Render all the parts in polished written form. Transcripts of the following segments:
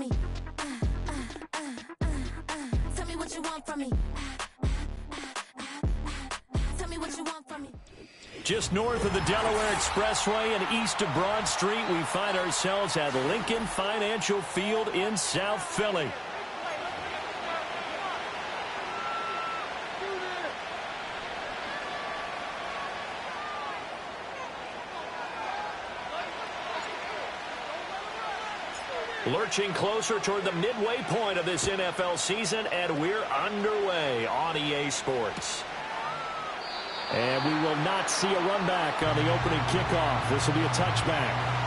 me. Tell me what you want from me. Tell me what you want from me. Just north of the Delaware Expressway and east of Broad Street, we find ourselves at Lincoln Financial Field in South Philly. Lurching closer toward the midway point of this NFL season, and we're underway on EA Sports. And we will not see a run back on the opening kickoff. This will be a touchback.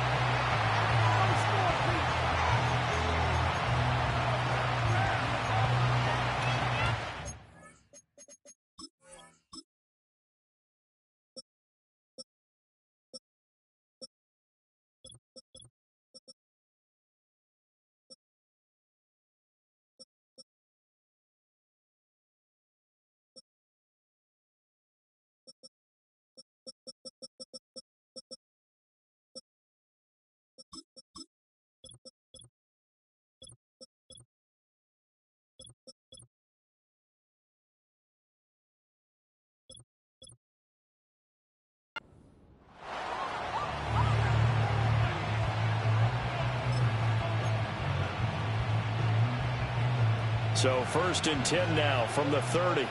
So 1st and 10 now from the 30.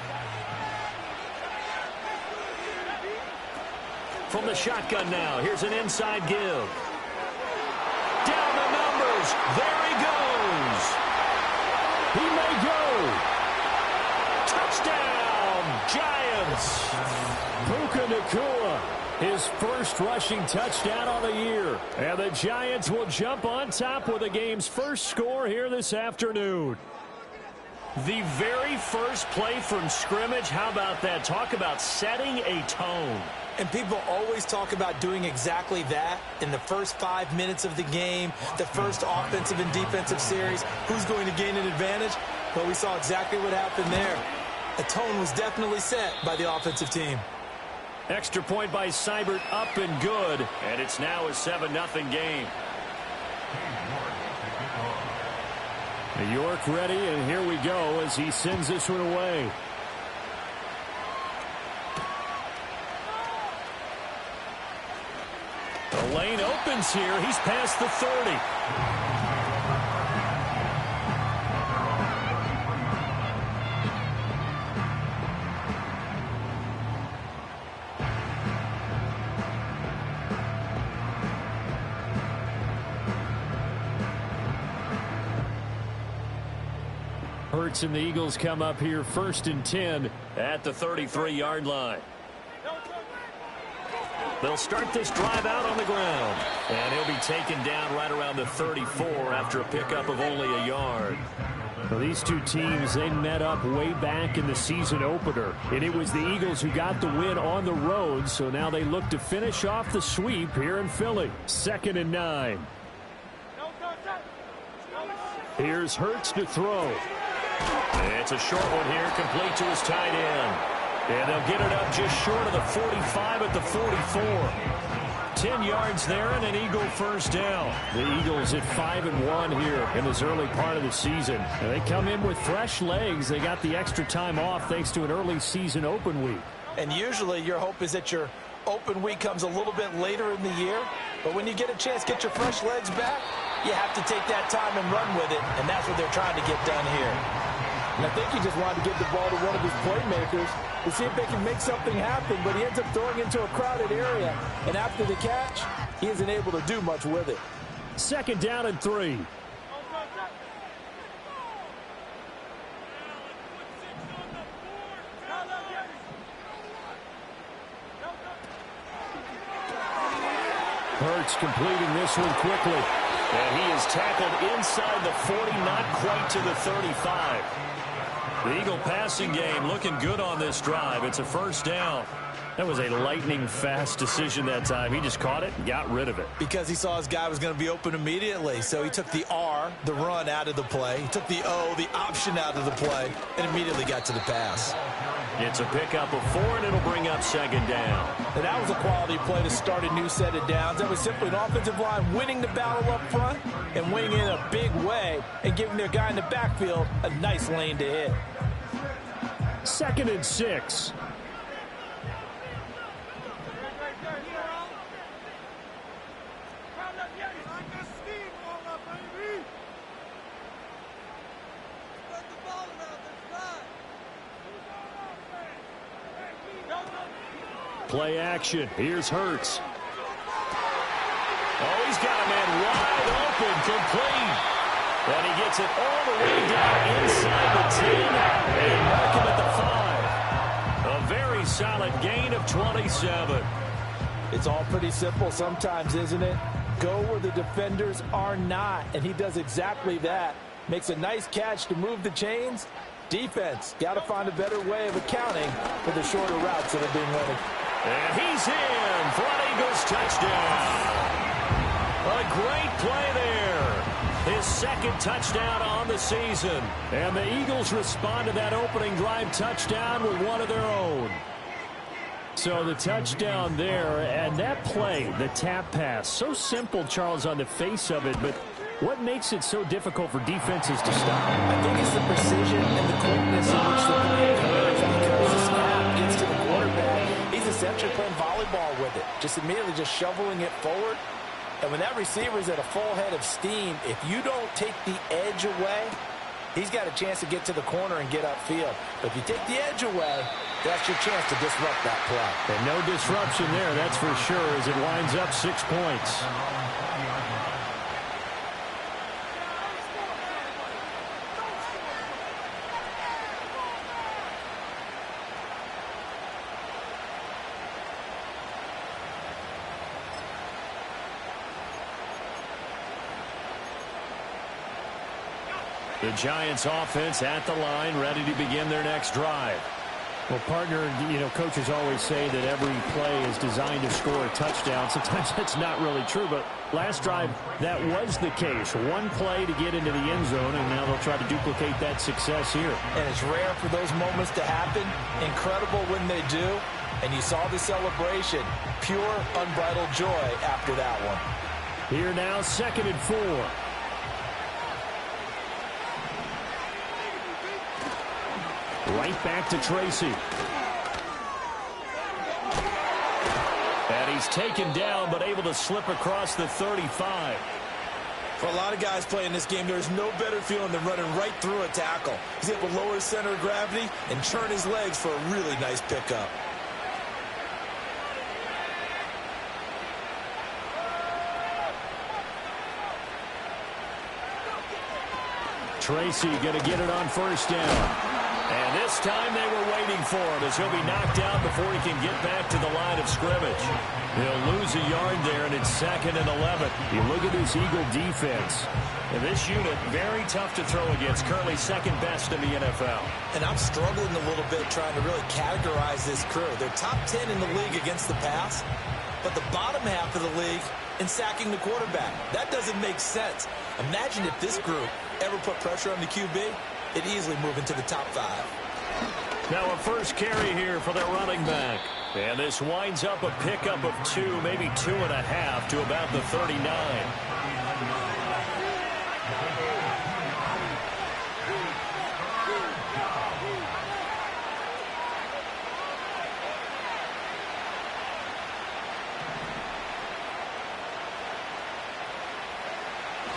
From the shotgun now, here's an inside give. Down the numbers. There he goes. He may go. Touchdown, Giants. Puka Nacua, his first rushing touchdown of the year. And the Giants will jump on top with the game's first score here this afternoon. The very first play from scrimmage, how about that? Talk about setting a tone. And people always talk about doing exactly that in the first 5 minutes of the game, the first offensive and defensive series. Who's going to gain an advantage? Well, we saw exactly what happened there. A tone was definitely set by the offensive team. Extra point by Seibert, up and good. And it's now a 7-0 game. York ready, and here we go as he sends this one away. The lane opens here. He's past the 30. Hurts and the Eagles come up here 1st and 10 at the 33-yard line. They'll start this drive out on the ground. And he'll be taken down right around the 34 after a pickup of only a yard. Well, these two teams, they met up way back in the season opener. And it was the Eagles who got the win on the road. So now they look to finish off the sweep here in Philly. 2nd and 9. Here's Hurts to throw. It's a short one here, complete to his tight end. And they'll get it up just short of the 45 at the 44. 10 yards there and an Eagle first down. The Eagles at 5-1 here in this early part of the season. And they come in with fresh legs. They got the extra time off thanks to an early season open week. And usually your hope is that your open week comes a little bit later in the year. But when you get a chance to get your fresh legs back, you have to take that time and run with it. And that's what they're trying to get done here. And I think he just wanted to get the ball to one of his playmakers to see if they can make something happen, but he ends up throwing into a crowded area. And after the catch, he isn't able to do much with it. 2nd down and 3. Hurts completing this one quickly. And he is tackled inside the 40, not quite to the 35. The Eagle passing game looking good on this drive. It's a first down. That was a lightning-fast decision that time. He just caught it and got rid of it. Because he saw his guy was going to be open immediately. So he took the R, the run, out of the play. He took the O, the option, out of the play, and immediately got to the pass. It's a pickup of 4, and it'll bring up second down. And that was a quality play to start a new set of downs. That was simply an offensive line winning the battle up front and winning in a big way and giving their guy in the backfield a nice lane to hit. 2nd and 6. Play action. Here's Hurts. Oh, he's got a man wide open, complete. And he gets it all the way down inside the 10 and mark him at the 5. A very solid gain of 27. It's all pretty simple sometimes, isn't it? Go where the defenders are not, and he does exactly that. Makes a nice catch to move the chains. Defense got to find a better way of accounting for the shorter routes that are being running. And he's in for an Eagles touchdown. A great play there. His 2nd touchdown on the season. And the Eagles respond to that opening drive touchdown with one of their own. So the touchdown there, and that play, the tap pass, so simple, Charles, on the face of it, but what makes it so difficult for defenses to stop? I think it's the precision and the quickness in which the play occurs, because the snap gets to the quarterback. He's essentially playing volleyball with it, just immediately just shoveling it forward. And when that receiver's at a full head of steam, if you don't take the edge away, he's got a chance to get to the corner and get upfield. But if you take the edge away, that's your chance to disrupt that play. And no disruption there, that's for sure, as it winds up 6 points. The Giants offense at the line, ready to begin their next drive. Well, partner, coaches always say that every play is designed to score a touchdown. Sometimes that's not really true, but last drive, that was the case. One play to get into the end zone, and now they'll try to duplicate that success here. And it's rare for those moments to happen. Incredible when they do. And you saw the celebration. Pure, unbridled joy after that one. Here now, 2nd and 4. Right back to Tracy. And he's taken down, but able to slip across the 35. For a lot of guys playing this game, there's no better feeling than running right through a tackle. He's able to lower his center of gravity and churn his legs for a really nice pickup. Tracy going to get it on 1st down. And this time they were waiting for him, as he'll be knocked down before he can get back to the line of scrimmage. He'll lose a yard there, and it's 2nd and 11. You look at this Eagle defense. And this unit, very tough to throw against. Currently 2nd best in the NFL. And I'm struggling a little bit trying to really categorize this crew. They're top 10 in the league against the pass, but the bottom half of the league in sacking the quarterback. That doesn't make sense. Imagine if this group ever put pressure on the QB. It easily move into the top 5. Now a first carry here for their running back. And this winds up a pickup of 2, maybe 2.5 to about the 39.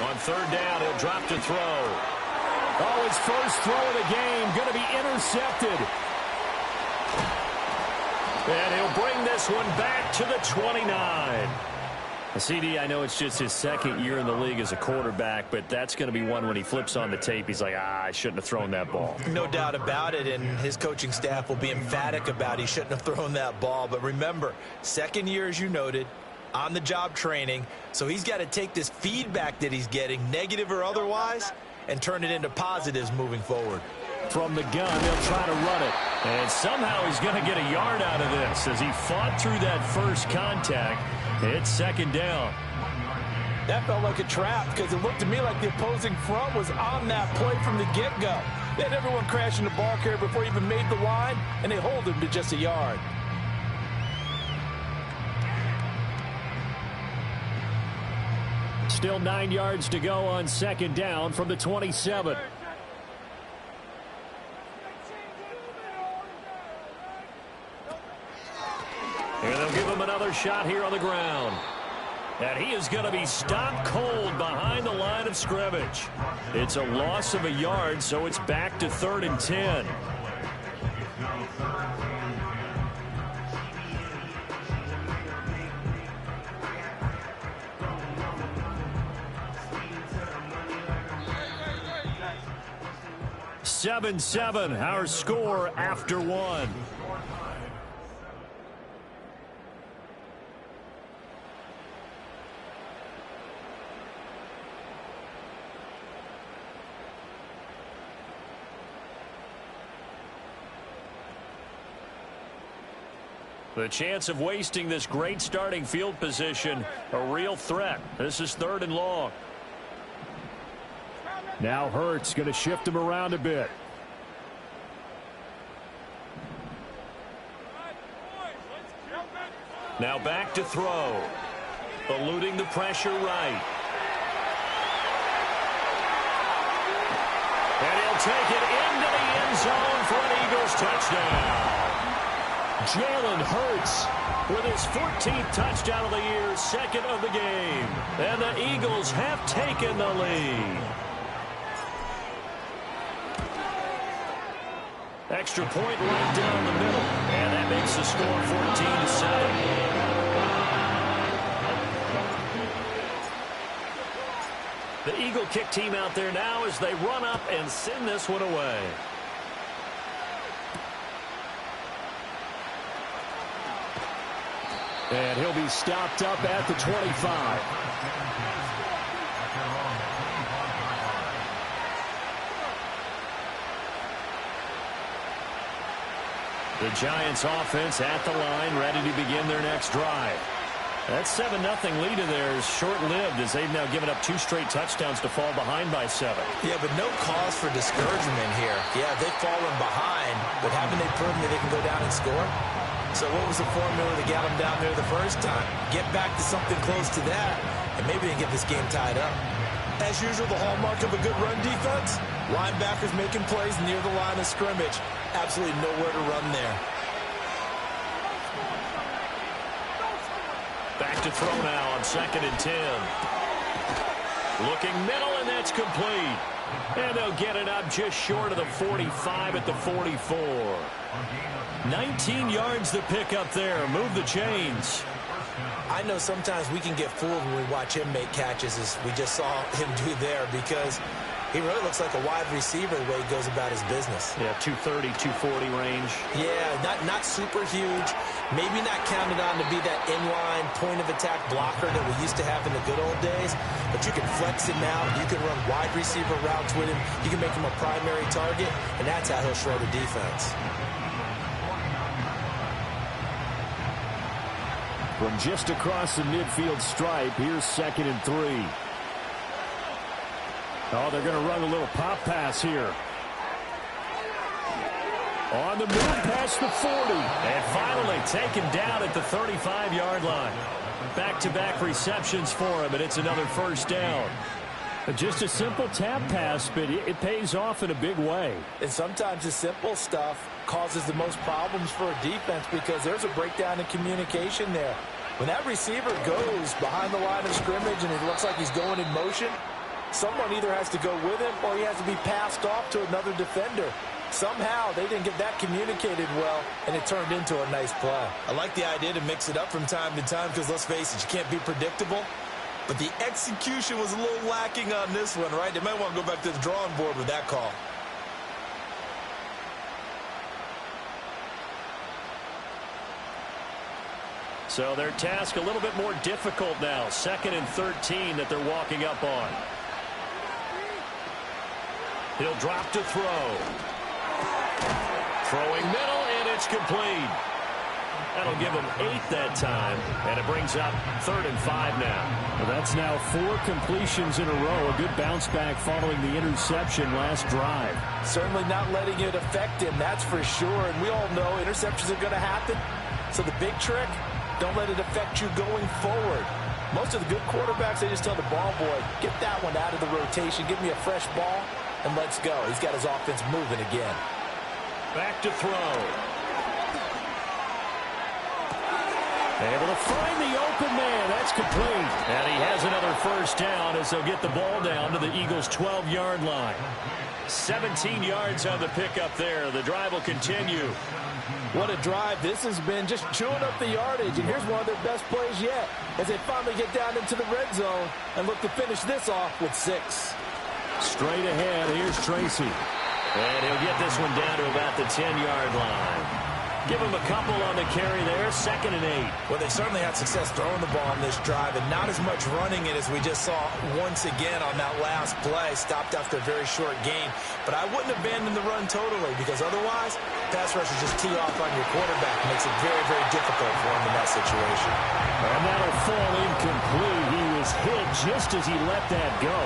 On 3rd down, he'll drop to throw. Oh, his first throw of the game, going to be intercepted. And he'll bring this one back to the 29. CD, I know it's just his 2nd year in the league as a quarterback, but that's going to be one when he flips on the tape. He's like, I shouldn't have thrown that ball. No doubt about it, and his coaching staff will be emphatic about he shouldn't have thrown that ball. But remember, 2nd year, as you noted, on-the-job training, so he's got to take this feedback that he's getting, negative or otherwise, and turn it into positives moving forward. From the gun, they'll try to run it. And somehow he's going to get a yard out of this as he fought through that first contact. It's second down. That felt like a trap because it looked to me like the opposing front was on that play from the get-go. They had everyone crashing the ball carrier before he even made the line, and they hold him to just a yard. Still 9 yards to go on second down from the 27. And they'll give him another shot here on the ground. And he is going to be stopped cold behind the line of scrimmage. It's a loss of a yard, so it's back to 3rd and 10. Seven, our score after one. The chance of wasting this great starting field position, a real threat. This is 3rd and long. Now Hurts going to shift him around a bit. Now back to throw. Eluding the pressure right. And he'll take it into the end zone for an Eagles touchdown. Jalen Hurts with his 14th touchdown of the year, 2nd of the game. And the Eagles have taken the lead. Extra point right down the middle. And that makes the score 14-7. The Eagle kick team out there now as they run up and send this one away. And he'll be stopped up at the 25. The Giants offense at the line, ready to begin their next drive. That 7-0 lead of theirs short-lived as they've now given up 2 straight touchdowns to fall behind by 7. Yeah, but no cause for discouragement here. Yeah, they've fallen behind, but haven't they proven that they can go down and score? So what was the formula that got them down there the first time? Get back to something close to that, and maybe they get this game tied up. As usual, the hallmark of a good run defense, linebackers making plays near the line of scrimmage. Absolutely nowhere to run there. Back to throw now on 2nd and 10. Looking middle, and that's complete. And they'll get it up just short of the 45 at the 44. 19 yards to pick up there. Move the chains. I know sometimes we can get fooled when we watch him make catches, as we just saw him do there, because he really looks like a wide receiver the way he goes about his business. Yeah, 230, 240 range. Yeah, not super huge. Maybe not counted on to be that inline point-of-attack blocker that we used to have in the good old days. But you can flex him out. You can run wide receiver routes with him. You can make him a primary target, and that's how he'll shred a defense. From just across the midfield stripe, here's 2nd and 3. Oh, they're going to run a little pop pass here. On the move past the 40. And finally taken down at the 35-yard line. Back-to-back receptions for him, and it's another first down. Just a simple tap pass, but it pays off in a big way. And sometimes the simple stuff causes the most problems for a defense because there's a breakdown in communication there. When that receiver goes behind the line of scrimmage and it looks like he's going in motion, someone either has to go with him or he has to be passed off to another defender. Somehow they didn't get that communicated well, and it turned into a nice play. I like the idea to mix it up from time to time because, let's face it, you can't be predictable. But the execution was a little lacking on this one, right? They might want to go back to the drawing board with that call. So their task a little bit more difficult now. 2nd and 13 that they're walking up on. He'll drop to throw. Throwing middle, and it's complete. That'll give them 8 that time, and it brings up 3rd and 5 now. Well, that's now 4 completions in a row. A good bounce back following the interception last drive. Certainly not letting it affect him, that's for sure. And we all know interceptions are going to happen. So the big trick, don't let it affect you going forward. Most of the good quarterbacks, they just tell the ball boy, get that one out of the rotation, give me a fresh ball, and let's go. He's got his offense moving again. Back to throw. Able to find the open man. That's complete. And he has another first down as they'll get the ball down to the Eagles' 12-yard line. 17 yards on the pickup there. The drive will continue. What a drive. This has been just chewing up the yardage. And here's one of their best plays yet as they finally get down into the red zone and look to finish this off with 6. Straight ahead, here's Tracy. And he'll get this one down to about the 10-yard line. Give him a couple on the carry there, 2nd and 8. Well, they certainly had success throwing the ball on this drive and not as much running it as we just saw once again on that last play. Stopped after a very short gain. But I wouldn't abandon the run totally because otherwise, pass rushers just tee off on your quarterback. Makes it very, very difficult for him in that situation. And that'll fall incomplete. He was hit just as he let that go.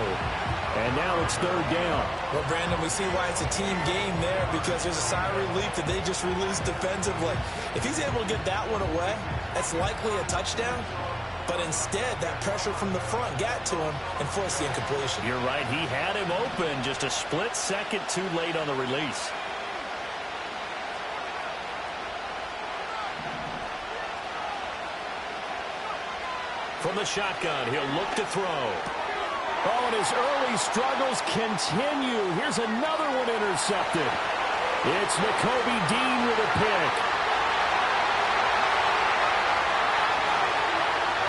And now it's 3rd down. Well, Brandon, we see why it's a team game there because there's a sigh of relief that they just released defensively. If he's able to get that one away, that's likely a touchdown. But instead, that pressure from the front got to him and forced the incompletion. You're right. He had him open, just a split second too late on the release. From the shotgun, he'll look to throw. Oh, and his early struggles continue. Here's another one intercepted. It's Nakobe Dean with a pick.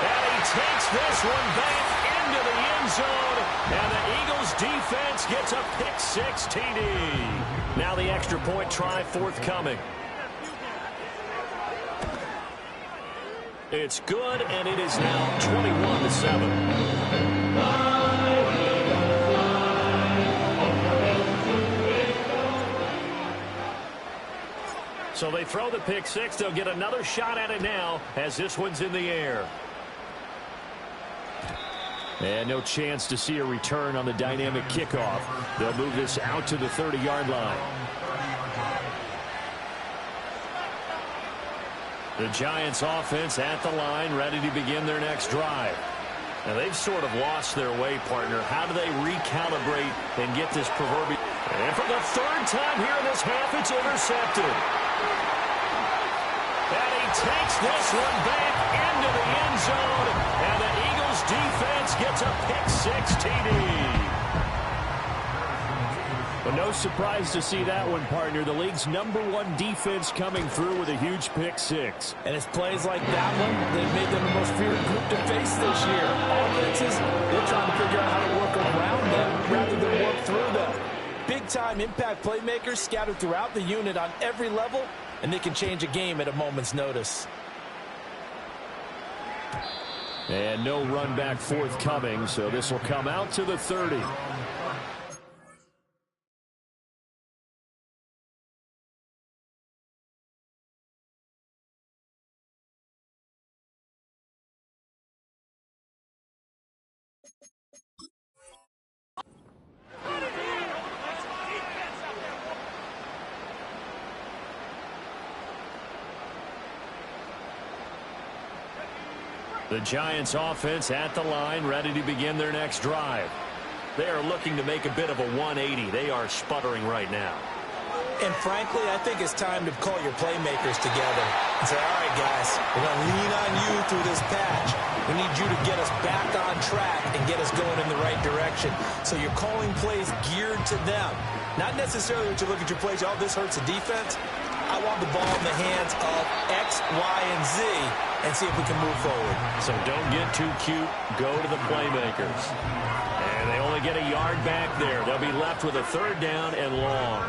And he takes this one back into the end zone. And the Eagles defense gets a pick 6 TD. Now the extra point try forthcoming. It's good, and it is now 21-7. So they throw the pick 6. They'll get another shot at it now as this one's in the air. And no chance to see a return on the dynamic kickoff. They'll move this out to the 30-yard line. The Giants offense at the line, ready to begin their next drive. Now they've sort of lost their way, partner. How do they recalibrate and get this proverbial? And for the 3rd time here in this half, it's intercepted. And he takes this one back into the end zone. And the Eagles defense gets a pick 6 TD. But no surprise to see that one, partner. The league's #1 defense coming through with a huge pick 6. And it's plays like that one that made them the most feared group to face this year. Offenses, they're trying to figure out how to work around them rather than work through them. Big-time impact playmakers scattered throughout the unit on every level, and they can change a game at a moment's notice. And no run back forthcoming, so this will come out to the 30. The Giants offense at the line, ready to begin their next drive. They are looking to make a bit of a 180. They are sputtering right now. And frankly, I think it's time to call your playmakers together and say, all right, guys, we're going to lean on you through this patch. We need you to get us back on track and get us going in the right direction. So you're calling plays geared to them. Not necessarily that you look at your plays, oh, this hurts the defense. I want the ball in the hands of X, Y, and Z and see if we can move forward. So don't get too cute. Go to the playmakers. And they only get a yard back there. They'll be left with a 3rd down and long.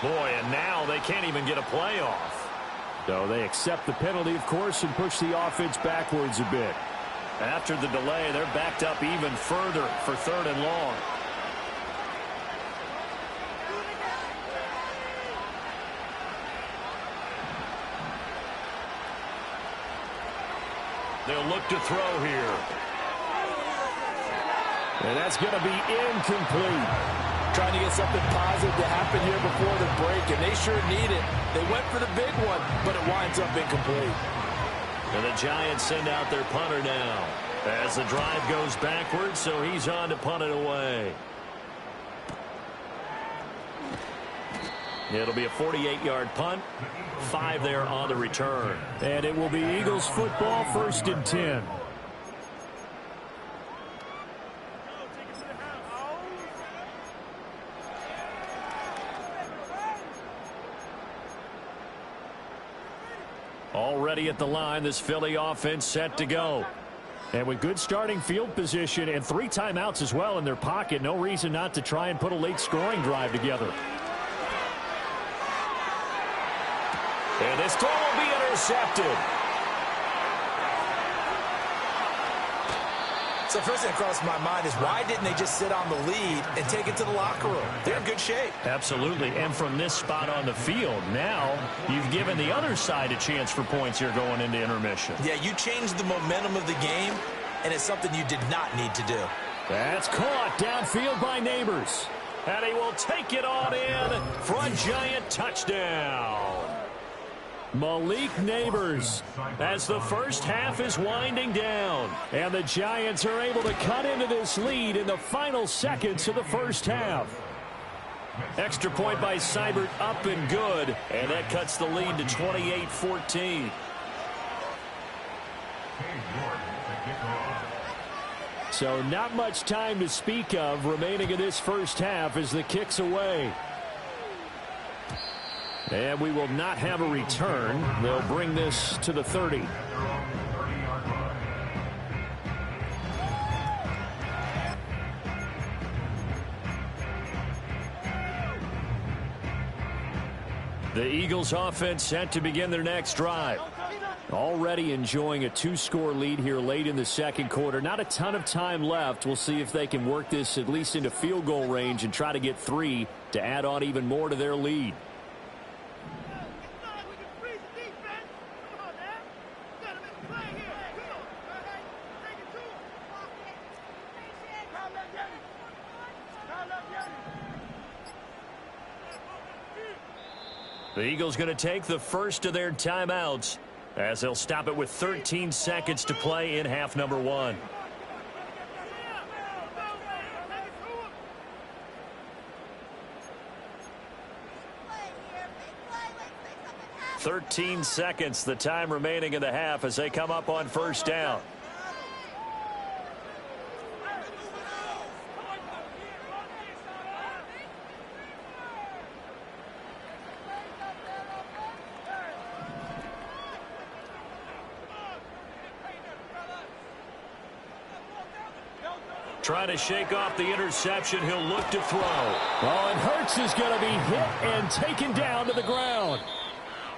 Boy, and now they can't even get a play off. So they accept the penalty, of course, and push the offense backwards a bit. After the delay, they're backed up even further for 3rd and long. They'll look to throw here. And that's going to be incomplete. Trying to get something positive to happen here before the break, and they sure need it. They went for the big one, but it winds up incomplete. And the Giants send out their punter now as the drive goes backwards, so he's on to punt it away. It'll be a 48-yard punt, 5 there on the return. And it will be Eagles football, 1st and 10. Already at the line, this Philly offense set to go. And with good starting field position and 3 timeouts as well in their pocket, no reason not to try and put a late scoring drive together. And this throw will be intercepted. So first thing that crosses my mind is why didn't they just sit on the lead and take it to the locker room? They're in good shape. Absolutely. And from this spot on the field, now you've given the other side a chance for points here going into intermission. Yeah, you changed the momentum of the game, and it's something you did not need to do. That's caught downfield by Neighbors. And he will take it on in for a Giant touchdown. Malik Neighbors As the first half is winding down. and the Giants are able to cut into this lead in the final seconds of the first half. Extra point by Seibert up and good. And that cuts the lead to 28-14. So not much time to speak of remaining in this first half as the kick's away. And we will not have a return. They'll bring this to the 30. The Eagles offense set to begin their next drive. Already enjoying a 2-score lead here late in the second quarter. Not a ton of time left. We'll see if they can work this at least into field goal range and try to get 3 to add on even more to their lead. The Eagles going to take the first of their timeouts as they'll stop it with 13 seconds to play in half number 1. "13 seconds, the time remaining in the half as they come up on first down. Trying to shake off the interception. He'll look to throw. Oh, and Hurts is going to be hit and taken down to the ground.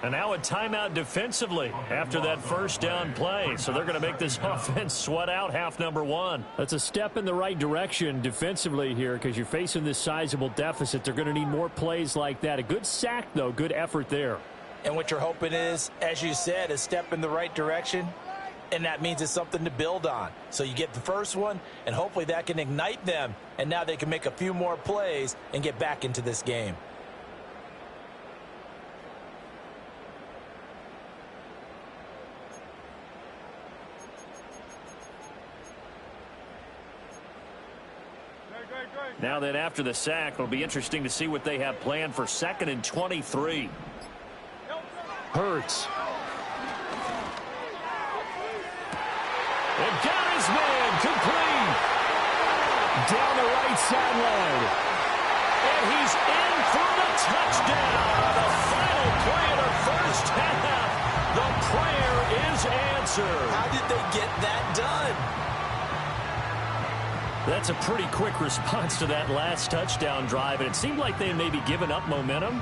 And now a timeout defensively after that first down play. So they're going to make this offense sweat out half number 1. That's a step in the right direction defensively here because you're facing this sizable deficit. They're going to need more plays like that. A good sack, though. Good effort there. And what you're hoping is, as you said, a step in the right direction. And that means it's something to build on. So you get the first one, and hopefully that can ignite them. And now they can make a few more plays and get back into this game. Now then, after the sack, it'll be interesting to see what they have planned for 2nd and 23. Hurts. And got his man complete. Down the right sideline. And he's in for the touchdown. The final play of the first half. The prayer is answered. How did they get that done? That's a pretty quick response to that last touchdown drive. And it seemed like they had maybe given up momentum.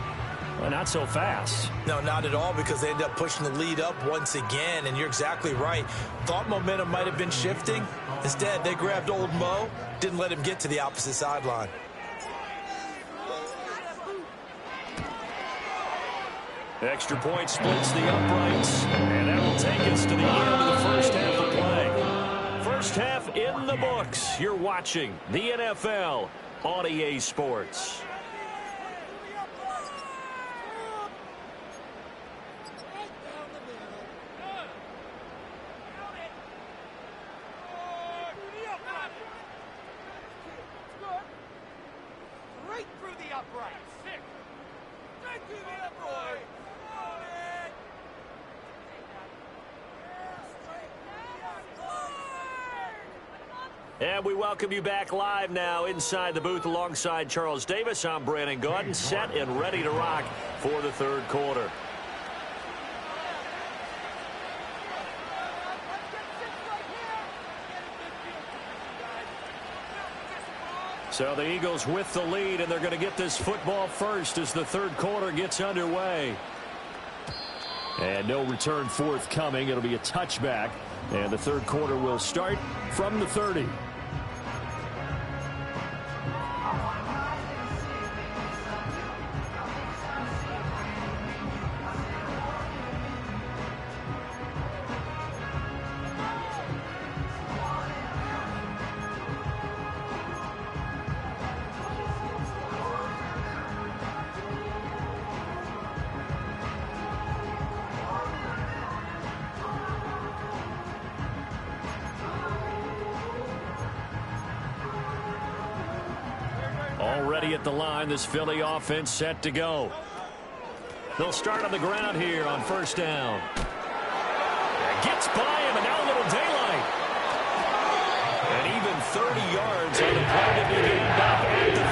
Well, not so fast. No, not at all, because they end up pushing the lead up once again, and you're exactly right. Thought momentum might have been shifting. Instead, they grabbed old Mo, didn't let him get to the opposite sideline. Extra point splits the uprights, and that will take us to the end of the first half of play. First half in the books. You're watching the NFL on EA Sports. And we welcome you back live now inside the booth alongside Charles Davis. I'm Brandon Gaudin, set and ready to rock for the third quarter. So the Eagles with the lead, and they're going to get this football first as the third quarter gets underway. And no return forthcoming. It'll be a touchback. And the third quarter will start from the 30. Already at the line, this Philly offense set to go. They'll start on the ground here on first down. Gets by him, and now a little daylight. And even 30 yards on the play to begin back at the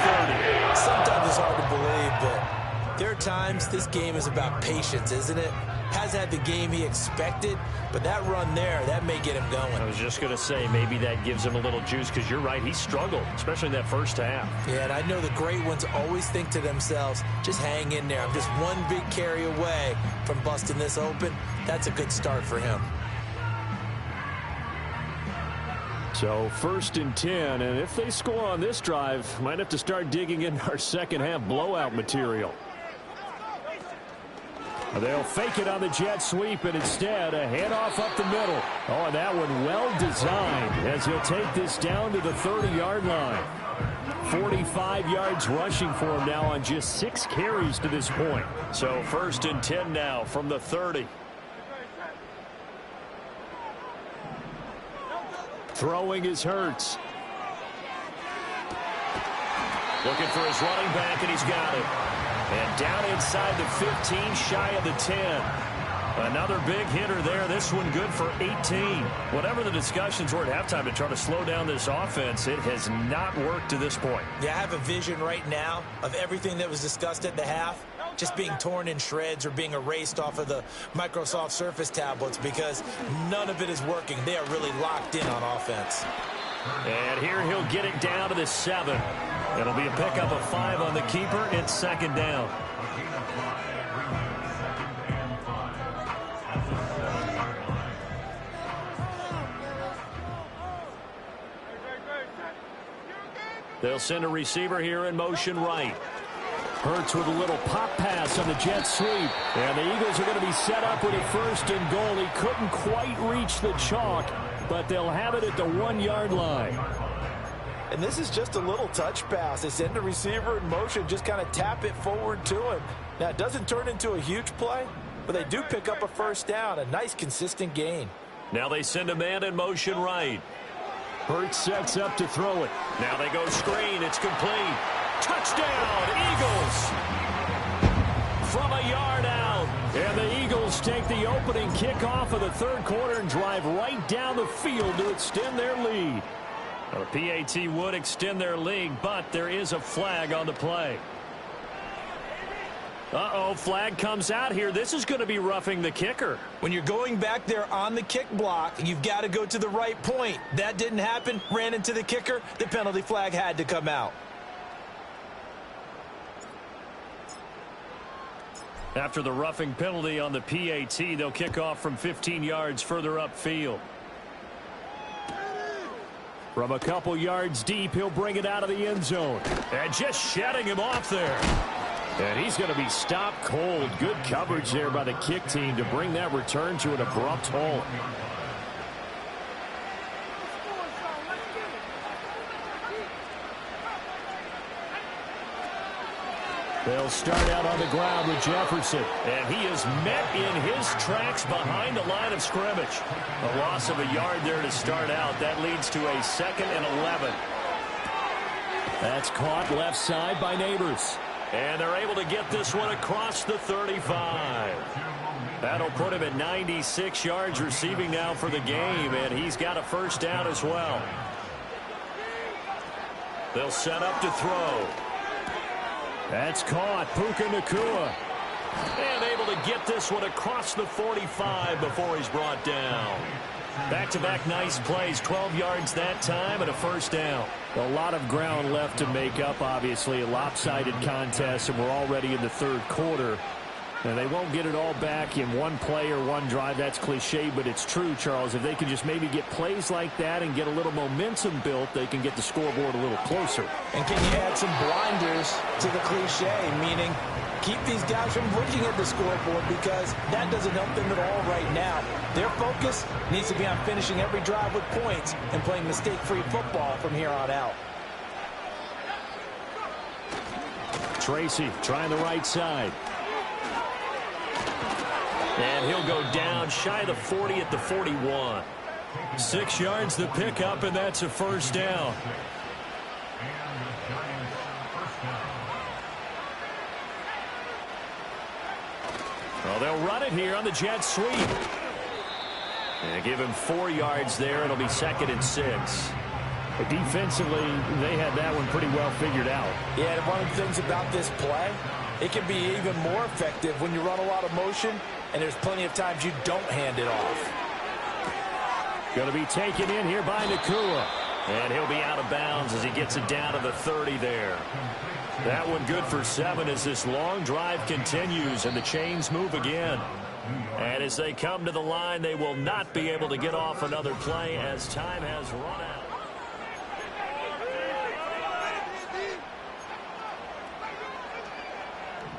30. Sometimes it's hard to believe, but there are times this game is about patience, isn't it? Has had the game he expected, but that run there, that may get him going. I was just going to say, maybe that gives him a little juice, because you're right, he struggled, especially in that first half. Yeah, and I know the great ones always think to themselves, just hang in there. I'm just one big carry away from busting this open. That's a good start for him. So first and 10, and if they score on this drive, might have to start digging in our second half blowout material. They'll fake it on the jet sweep, and instead a handoff up the middle. Oh, and that one well designed as he'll take this down to the 30-yard line. 45 yards rushing for him now on just 6 carries to this point. So first and 10 now from the 30. Throwing is Hurts. Looking for his running back, and he's got it. And down inside the 15, shy of the 10. Another big hitter there. This one good for 18. Whatever the discussions were at halftime to try to slow down this offense, it has not worked to this point. Yeah, I have a vision right now of everything that was discussed at the half just being torn in shreds or being erased off of the Microsoft Surface tablets, because none of it is working. They are really locked in on offense. And here he'll get it down to the 7. It'll be a pickup of 5 on the keeper. It's second down. They'll send a receiver here in motion right. Hurts with a little pop pass on the jet sweep. And the Eagles are going to be set up with a first and goal. He couldn't quite reach the chalk, but they'll have it at the 1-yard line. And this is just a little touch pass. They send the receiver in motion, just kind of tap it forward to him. Now, it doesn't turn into a huge play, but they do pick up a first down, a nice, consistent gain. Now they send a man in motion right. Hurts sets up to throw it. Now they go screen. It's complete. Touchdown, Eagles! From a yard out. And the Eagles take the opening kickoff of the third quarter and drive right down the field to extend their lead. Well, the PAT would extend their lead, but there is a flag on the play. Uh-oh, flag comes out here. This is going to be roughing the kicker. When you're going back there on the kick block, you've got to go to the right point. That didn't happen. Ran into the kicker. The penalty flag had to come out. After the roughing penalty on the PAT, they'll kick off from 15 yards further upfield. From a couple yards deep, he'll bring it out of the end zone. And just shedding him off there. And he's going to be stopped cold. Good coverage there by the kick team to bring that return to an abrupt halt. They'll start out on the ground with Jefferson. And he is met in his tracks behind the line of scrimmage. A loss of a yard there to start out. That leads to a 2nd and 11. That's caught left side by Neighbors. And they're able to get this one across the 35. That'll put him at 96 yards receiving now for the game. And he's got a first down as well. They'll set up to throw. That's caught. Puka Nacua. And able to get this one across the 45 before he's brought down. Back-to-back nice plays. 12 yards that time and a first down. A lot of ground left to make up, obviously. A lopsided contest, and we're already in the third quarter. And they won't get it all back in one play or one drive. That's cliche, but it's true, Charles. If they can just maybe get plays like that and get a little momentum built, they can get the scoreboard a little closer. And can you add some blinders to the cliche, meaning keep these guys from looking at the scoreboard, because that doesn't help them at all right now. Their focus needs to be on finishing every drive with points and playing mistake-free football from here on out. Tracy trying the right side. And he'll go down shy of the 40 at the 41. 6 yards the pickup, and that's a first down. Well, they'll run it here on the jet sweep. And give him 4 yards there. It'll be 2nd and 6. But defensively, they had that one pretty well figured out. Yeah, and one of the things about this play, it can be even more effective when you run a lot of motion, and there's plenty of times you don't hand it off. Going to be taken in here by Nacua. And he'll be out of bounds as he gets it down to the 30 there. That one good for 7 as this long drive continues and the chains move again. And as they come to the line, they will not be able to get off another play as time has run out.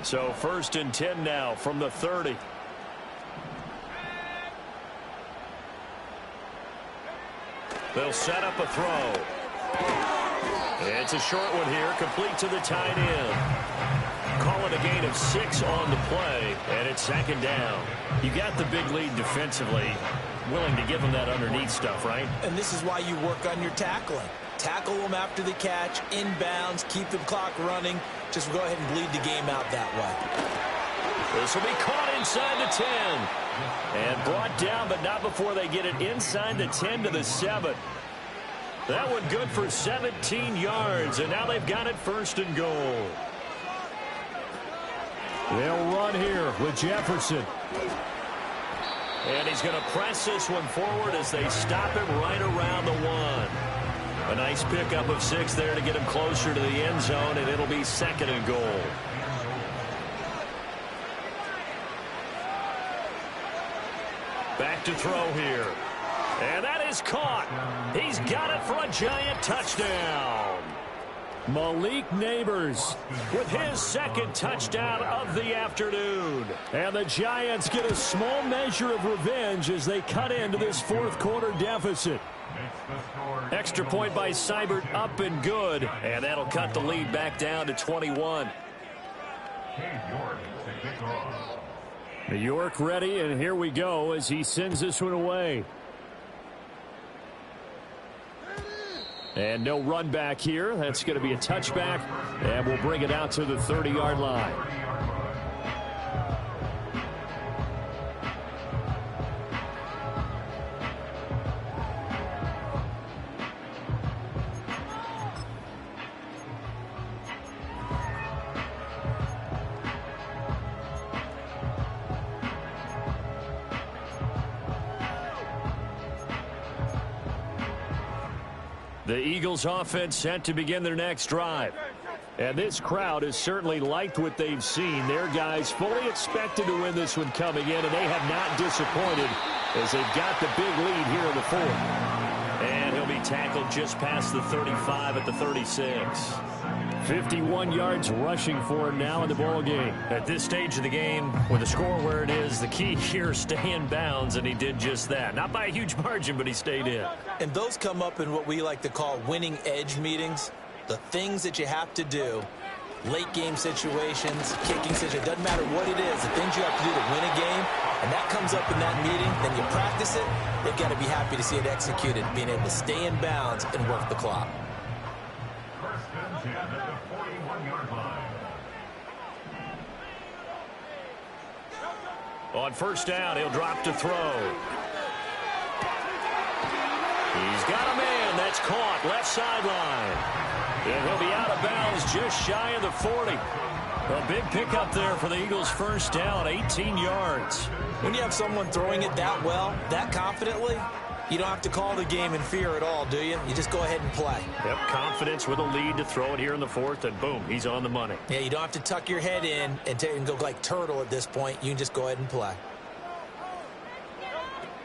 So 1st and 10 now from the 30. They'll set up a throw. It's a short one here, complete to the tight end. Call it a gain of 6 on the play, and it's 2nd down. You got the big lead defensively, willing to give them that underneath stuff, right? And this is why you work on your tackling. Tackle them after the catch, inbounds, keep the clock running. Just go ahead and bleed the game out that way. This will be caught inside the 10. And brought down, but not before they get it inside the 10 to the 7. That one good for 17 yards, and now they've got it 1st and goal. They'll run here with Jefferson. And he's going to press this one forward as they stop him right around the 1. A nice pickup of 6 there to get him closer to the end zone, and it'll be 2nd and goal. Back to throw here. And that is caught. He's got it for a giant touchdown. Malik Neighbors with his 2nd touchdown of the afternoon. And the Giants get a small measure of revenge as they cut into this 4th quarter deficit. Extra point by Seibert, up and good. And that'll cut the lead back down to 21. New York ready, and here we go as he sends this one away. And no run back here. That's going to be a touchback, and we'll bring it out to the 30-yard line. The Eagles offense set to begin their next drive. And this crowd has certainly liked what they've seen. Their guys fully expected to win this one coming in, and they have not disappointed as they've got the big lead here in the fourth. And he'll be tackled just past the 35 at the 36. 51 yards rushing for him now in the ball game. At this stage of the game, with the score where it is, the key here is stay in bounds, and he did just that. Not by a huge margin, but he stayed in. And those come up in what we like to call winning edge meetings. The things that you have to do, late game situations, kicking situations, doesn't matter what it is, the things you have to do to win a game, and that comes up in that meeting, then you practice it, they've got to be happy to see it executed, being able to stay in bounds and work the clock. On first down, he'll drop to throw. He's got a man. That's caught. Left sideline. And he'll be out of bounds just shy of the 40. A big pickup there for the Eagles' first down, 18 yards. When you have someone throwing it that well, that confidently, you don't have to call the game in fear at all, do you? You just go ahead and play. Yep, confidence with a lead to throw it here in the fourth, and boom, he's on the money. Yeah, you don't have to tuck your head in and go like turtle at this point. You can just go ahead and play.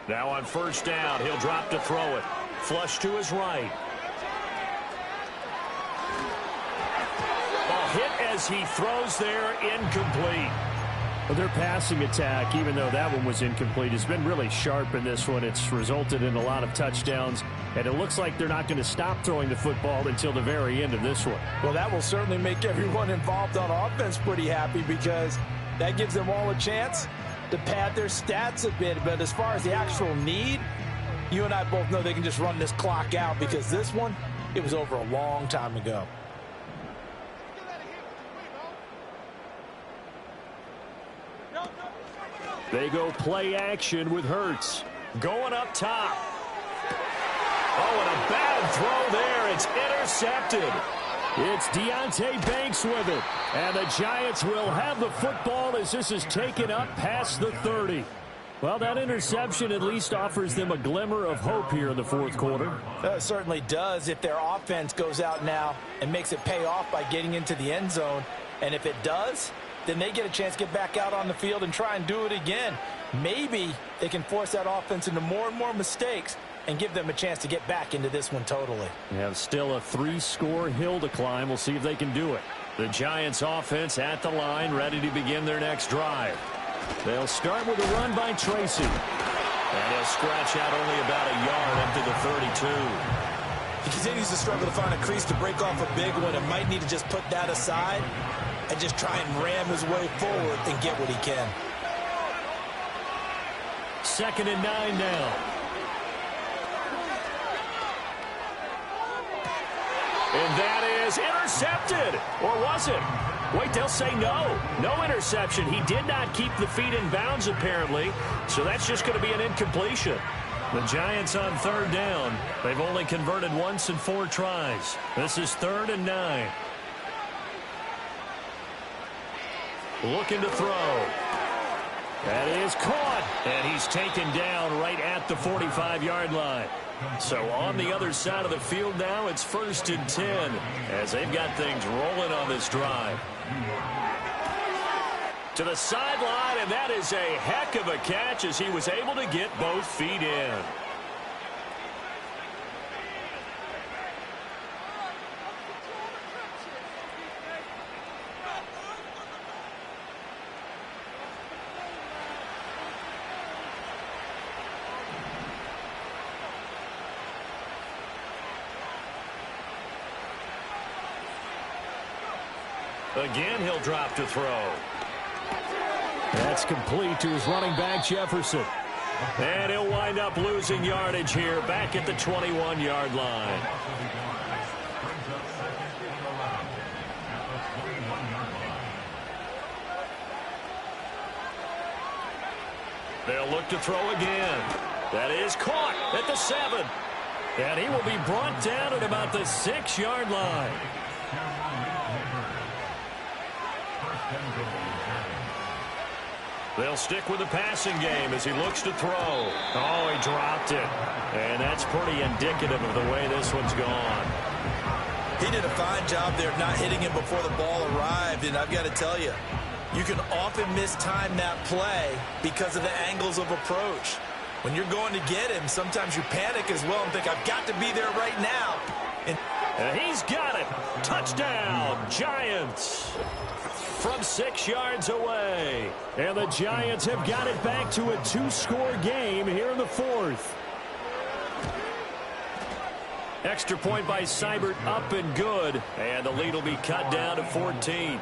Now on first down, he'll drop to throw it. Flush to his right. Ball hit as he throws there, incomplete. Well, their passing attack, even though that one was incomplete, has been really sharp in this one. It's resulted in a lot of touchdowns, and it looks like they're not going to stop throwing the football until the very end of this one. Well, that will certainly make everyone involved on offense pretty happy because that gives them all a chance to pad their stats a bit. But as far as the actual need, you and I both know they can just run this clock out because this one, it was over a long time ago. They go play action with Hurts. Going up top. Oh, and a bad throw there. It's intercepted. It's Deonte Banks with it. And the Giants will have the football as this is taken up past the 30. Well, that interception at least offers them a glimmer of hope here in the fourth quarter. It certainly does if their offense goes out now and makes it pay off by getting into the end zone. And if it does, then they get a chance to get back out on the field and try and do it again. Maybe they can force that offense into more and more mistakes and give them a chance to get back into this one totally. They have still a 3-score hill to climb. We'll see if they can do it. The Giants offense at the line, ready to begin their next drive. They'll start with a run by Tracy. And he'll scratch out only about a yard up to the 32. He continues to struggle to find a crease to break off a big one and might need to just put that aside and just try and ram his way forward and get what he can. 2nd and 9 now. And that is intercepted. Or was it? Wait, they'll say no. No interception. He did not keep the feet in bounds, apparently. So that's just going to be an incompletion. The Giants on 3rd down. They've only converted once in 4 tries. This is 3rd and 9. Looking to throw. That is caught. And he's taken down right at the 45-yard line. So on the other side of the field now, it's 1st and 10 as they've got things rolling on this drive. To the sideline, and that is a heck of a catch as he was able to get both feet in. Again, he'll drop to throw. That's complete to his running back, Jefferson. And he'll wind up losing yardage here back at the 21-yard line. They'll look to throw again. That is caught at the 7. And he will be brought down at about the 6-yard line. They'll stick with the passing game as he looks to throw. Oh, he dropped it. And that's pretty indicative of the way this one's gone. He did a fine job there of not hitting him before the ball arrived, and I've got to tell you, you can often mistime that play because of the angles of approach. When you're going to get him, sometimes you panic as well and think, I've got to be there right now. And he's got it. Touchdown, Giants. From 6 yards away. And the Giants have got it back to a 2-score game here in the fourth. Extra point by Seibert, up and good. And the lead will be cut down to 14.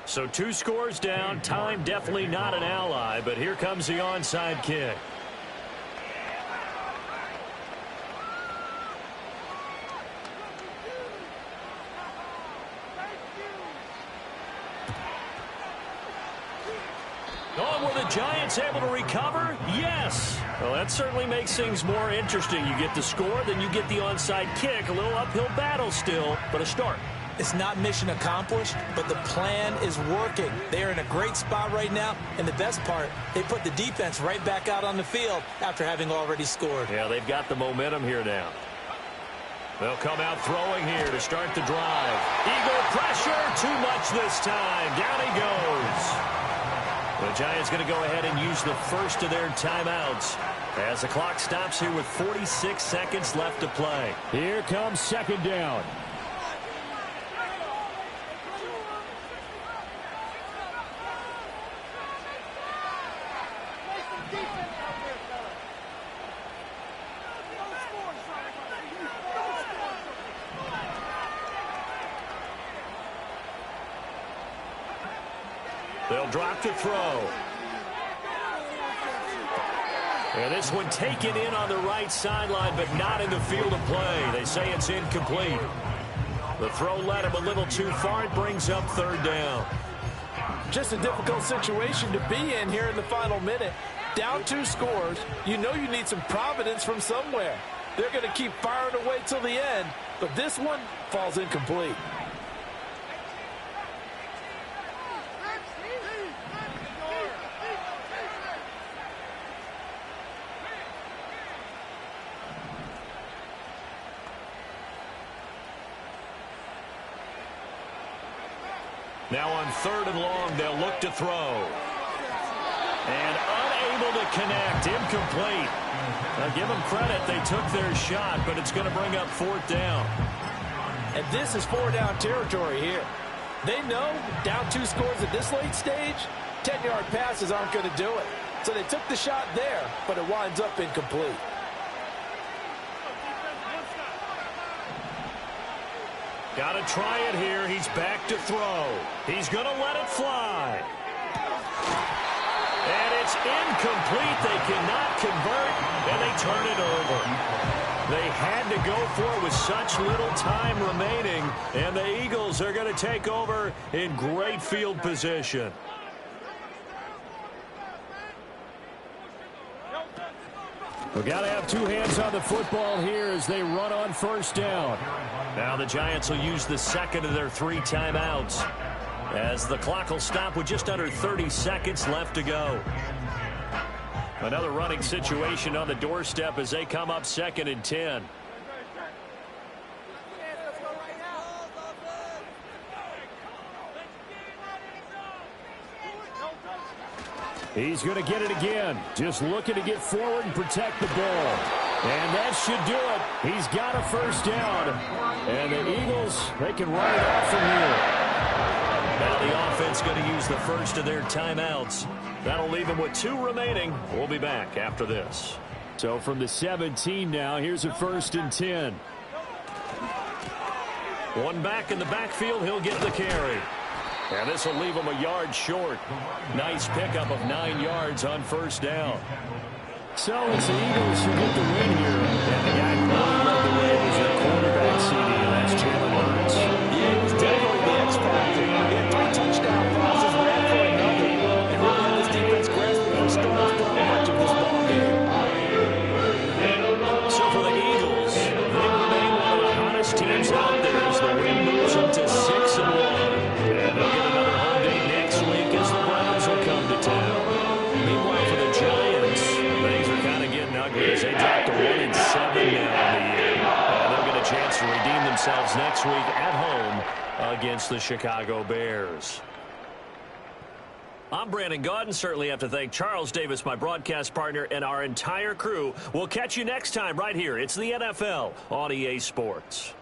So 2 scores down. Time definitely not an ally, but here comes the onside kick. Oh, were the Giants able to recover? Yes. Well, that certainly makes things more interesting. You get the score, then you get the onside kick. A little uphill battle still, but a start. It's not mission accomplished, but the plan is working. They are in a great spot right now, and the best part, they put the defense right back out on the field after having already scored. Yeah, they've got the momentum here now. They'll come out throwing here to start the drive. Eagle pressure, too much this time. Down he goes. The Giants going to go ahead and use the first of their timeouts as the clock stops here with 46 seconds left to play. Here comes second down. They'll drop to throw. And this one taken in on the right sideline, but not in the field of play. They say it's incomplete. The throw led him a little too far. It brings up third down. Just a difficult situation to be in here in the final minute. Down 2 scores. You know you need some providence from somewhere. They're going to keep firing away till the end, but this one falls incomplete. Now on third and long, they'll look to throw. And unable to connect. Incomplete. Now give them credit. They took their shot, but it's going to bring up fourth down. And this is 4-down territory here. They know down 2 scores at this late stage, 10-yard passes aren't going to do it. So they took the shot there, but it winds up incomplete. Got to try it here. He's back to throw. He's going to let it fly. And it's incomplete. They cannot convert, and they turn it over. They had to go for it with such little time remaining, and the Eagles are going to take over in great field position. We've got to have 2 hands on the football here as they run on first down. Now the Giants will use the second of their 3 timeouts as the clock will stop with just under 30 seconds left to go. Another running situation on the doorstep as they come up 2nd and 10. He's going to get it again. Just looking to get forward and protect the ball. And that should do it. He's got a first down. And the Eagles, they can run it off from here. Now the offense going to use the first of their timeouts. That'll leave them with 2 remaining. We'll be back after this. So from the 17 now, here's a 1st and 10. One back in the backfield. He'll get the carry. And this will leave him a yard short. Nice pickup of 9 yards on first down. So it's the Eagles who get the win here. And the guy who really led the way was their quarterback, CD. That's Jalen Hurts. Yeah, he was definitely the X factor. He had 3 touchdown passes, ran for another, and really had this defense grasping for starters for much of this ball game. So for the Eagles, they remain one of the hottest teams out there as the win moves them to 6-1. And they'll get another home game next week as the Browns will come to town. Meanwhile, for the Giants, things are themselves next week at home against the Chicago Bears. I'm Brandon Gaudin. Certainly have to thank Charles Davis, my broadcast partner, and our entire crew. We'll catch you next time right here. It's the NFL on EA Sports.